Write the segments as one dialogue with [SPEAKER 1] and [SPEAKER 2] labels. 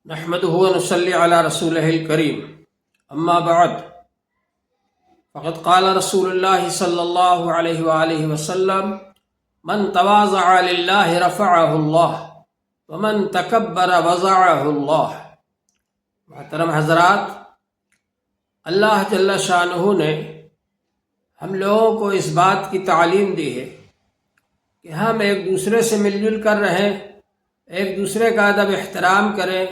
[SPEAKER 1] نحمده ونصلي على رسوله الكريم اما بعد فقد قال رسول الله صلى الله عليه وآله وسلم من تواضع لله رفعه الله ومن تکبر وضعه اللہ۔ محترم حضرات، اللہ جل شانہ نے ہم لوگوں کو اس بات کی تعلیم دی ہے کہ ہم ایک دوسرے سے مل جل کر رہیں، ایک دوسرے کا ادب احترام کریں،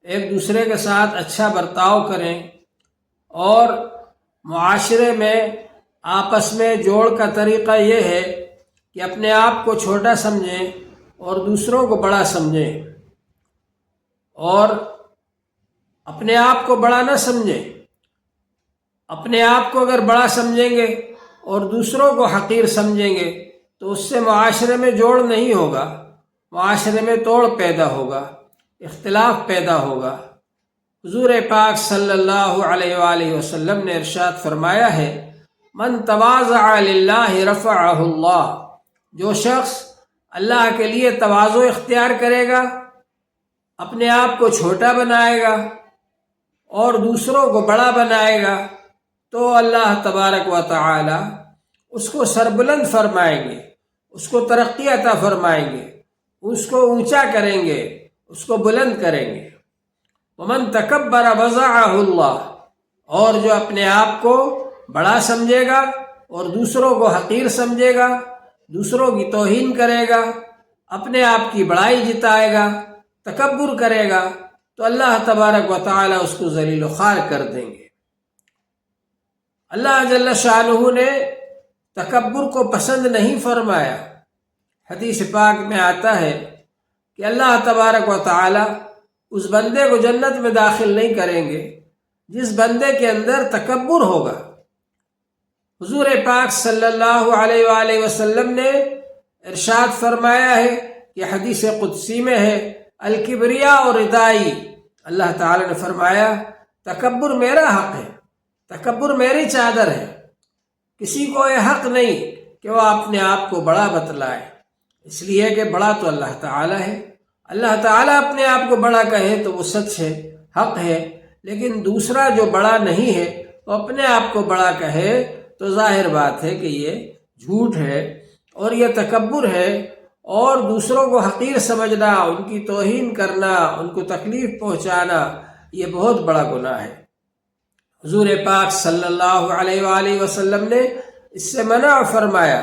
[SPEAKER 1] ایک دوسرے کے ساتھ اچھا برتاؤ کریں اور معاشرے میں آپس میں جوڑ کا طریقہ یہ ہے کہ اپنے آپ کو چھوٹا سمجھیں اور دوسروں کو بڑا سمجھیں، اور اپنے آپ کو بڑا نہ سمجھیں۔ اپنے آپ کو اگر بڑا سمجھیں گے اور دوسروں کو حقیر سمجھیں گے تو اس سے معاشرے میں جوڑ نہیں ہوگا، معاشرے میں توڑ پیدا ہوگا، اختلاف پیدا ہوگا۔ حضور پاک صلی اللہ علیہ وآلہ وسلم نے ارشاد فرمایا ہے، من تواضع للہ رفعہ اللہ، جو شخص اللہ کے لیے تواضع اختیار کرے گا، اپنے آپ کو چھوٹا بنائے گا اور دوسروں کو بڑا بنائے گا، تو اللہ تبارک و تعالی اس کو سربلند فرمائیں گے، اس کو ترقی عطا فرمائیں گے، اس کو اونچا کریں گے، اس کو بلند کریں گے۔ ومن تکبر وضعہ اللہ، اور جو اپنے آپ کو بڑا سمجھے گا اور دوسروں کو حقیر سمجھے گا، دوسروں کی توہین کرے گا، اپنے آپ کی بڑائی جتائے گا، تکبر کرے گا، تو اللہ تبارک و تعالی اس کو ذلیل و خوار کر دیں گے۔ اللہ جل شانہ نے تکبر کو پسند نہیں فرمایا۔ حدیث پاک میں آتا ہے کہ اللہ تبارک و تعالی اس بندے کو جنت میں داخل نہیں کریں گے جس بندے کے اندر تکبر ہوگا۔ حضور پاک صلی اللہ علیہ وآلہ وسلم نے ارشاد فرمایا ہے کہ حدیث قدسی میں ہے، الکبریاء اور ردائی، اللہ تعالی نے فرمایا تکبر میرا حق ہے، تکبر میری چادر ہے۔ کسی کو یہ حق نہیں کہ وہ اپنے آپ کو بڑا بتلائے، اس لیے کہ بڑا تو اللہ تعالی ہے۔ اللہ تعالیٰ اپنے آپ کو بڑا کہے تو وہ سچ ہے، حق ہے، لیکن دوسرا جو بڑا نہیں ہے وہ اپنے آپ کو بڑا کہے تو ظاہر بات ہے کہ یہ جھوٹ ہے اور یہ تکبر ہے، اور دوسروں کو حقیر سمجھنا، ان کی توہین کرنا، ان کو تکلیف پہنچانا، یہ بہت بڑا گناہ ہے۔ حضور پاک صلی اللہ علیہ وآلہ وسلم نے اس سے منع فرمایا۔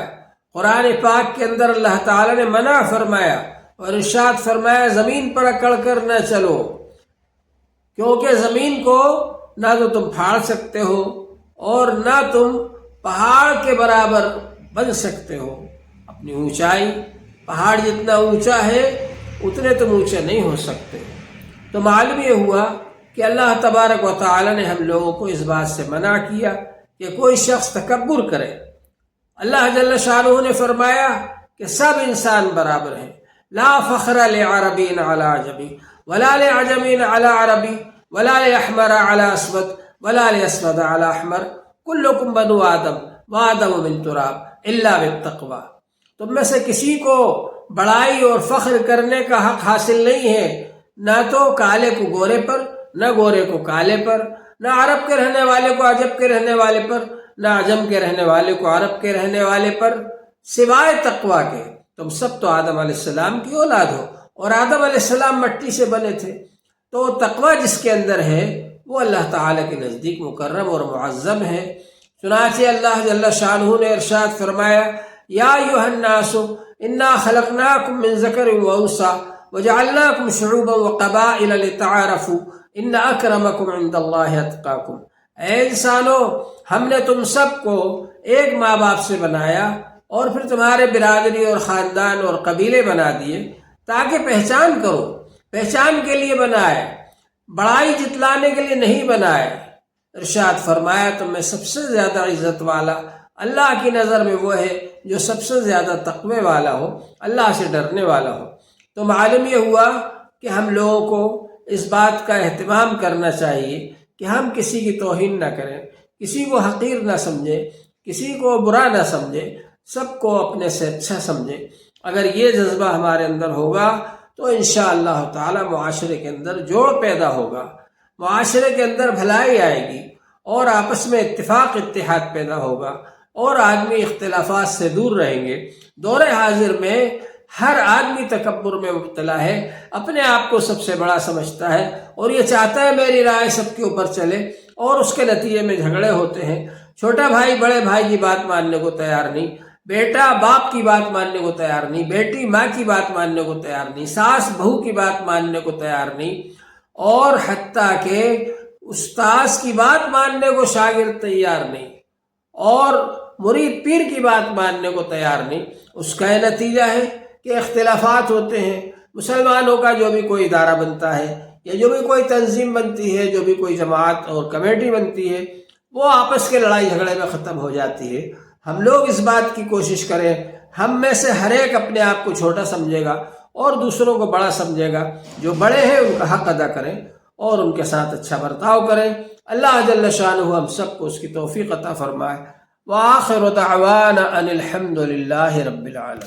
[SPEAKER 1] قرآن پاک کے اندر اللہ تعالیٰ نے منع فرمایا اور ارشاد فرمایا زمین پر اکڑ کر نہ چلو، کیونکہ زمین کو نہ تو تم پھاڑ سکتے ہو اور نہ تم پہاڑ کے برابر بن سکتے ہو۔ اپنی اونچائی، پہاڑ جتنا اونچا ہے اتنے تم اونچے نہیں ہو سکتے۔ تو معلوم یہ ہوا کہ اللہ تبارک و تعالی نے ہم لوگوں کو اس بات سے منع کیا کہ کوئی شخص تکبر کرے۔ اللہ جل شانہ نے فرمایا کہ سب انسان برابر ہیں، لا فخر لعربی علی عجمی ولا لعجمی علی عربی ولا لاحمر علی اسود ولا لاسود علی احمر کلکم بنو آدم وآدم من تراب الا بالتقوی۔ تم میں سے کسی کو بڑائی اور فخر کرنے کا حق حاصل نہیں ہے، نہ تو کالے کو گورے پر، نہ گورے کو کالے پر، نہ عرب کے رہنے والے کو عجب کے رہنے والے پر، نہ عجم کے رہنے والے کو عرب کے رہنے والے پر، سوائے تقوی کے۔ تم سب تو آدم علیہ السلام کی اولاد ہو، اور آدم علیہ السلام مٹی سے بنے تھے، تو تقوی جس کے اندر ہے وہ اللہ تعالیٰ کے نزدیک مکرم اور معظم ہے۔ چنانچہ اللہ جل شانہ نے ارشاد فرمایا، یا ایھا الناس انا خلقناکم من ذکر و انثی وجعلناکم شعوبا وقبائل لتعارفوا ان اکرمکم عند اللہ اتقاکم۔ اے انسانو، ہم نے تم سب کو ایک ماں باپ سے بنایا اور پھر تمہارے برادری اور خاندان اور قبیلے بنا دیے تاکہ پہچان کرو، پہچان کے لیے بنائے، بڑائی جتلانے کے لیے نہیں بنائے۔ ارشاد فرمایا تم میں سب سے زیادہ عزت والا اللہ کی نظر میں وہ ہے جو سب سے زیادہ تقوی والا ہو، اللہ سے ڈرنے والا ہو۔ تو معلوم یہ ہوا کہ ہم لوگوں کو اس بات کا اہتمام کرنا چاہیے کہ ہم کسی کی توہین نہ کریں، کسی کو حقیر نہ سمجھیں، کسی کو برا نہ سمجھیں، سب کو اپنے سے اچھا سمجھیں۔ اگر یہ جذبہ ہمارے اندر ہوگا تو انشاءاللہ تعالی معاشرے کے اندر جوڑ پیدا ہوگا، معاشرے کے اندر بھلائی آئے گی، اور آپس میں اتفاق اتحاد پیدا ہوگا، اور آدمی اختلافات سے دور رہیں گے۔ دور حاضر میں ہر آدمی تکبر میں مبتلا ہے، اپنے آپ کو سب سے بڑا سمجھتا ہے، اور یہ چاہتا ہے میری رائے سب کے اوپر چلے، اور اس کے نتیجے میں جھگڑے ہوتے ہیں۔ چھوٹا بھائی بڑے بھائی کی بات ماننے کو تیار نہیں، بیٹا باپ کی بات ماننے کو تیار نہیں، بیٹی ماں کی بات ماننے کو تیار نہیں، ساس بہو کی بات ماننے کو تیار نہیں، اور حتیٰ کہ استاذ کی بات ماننے کو شاگرد تیار نہیں، اور مرید پیر کی بات ماننے کو تیار نہیں۔ اس کا یہ نتیجہ ہے کہ اختلافات ہوتے ہیں۔ مسلمانوں کا جو بھی کوئی ادارہ بنتا ہے، یا جو بھی کوئی تنظیم بنتی ہے، جو بھی کوئی جماعت اور کمیٹی بنتی ہے، وہ آپس کے لڑائی جھگڑے میں ختم ہو جاتی ہے۔ ہم لوگ اس بات کی کوشش کریں، ہم میں سے ہر ایک اپنے آپ کو چھوٹا سمجھے گا اور دوسروں کو بڑا سمجھے گا۔ جو بڑے ہیں ان کا حق ادا کریں اور ان کے ساتھ اچھا برتاؤ کریں۔ اللہ جل شانہ ہم سب کو اس کی توفیق عطا فرمائے۔ وآخر دعوانا ان الحمد للہ رب العالمین۔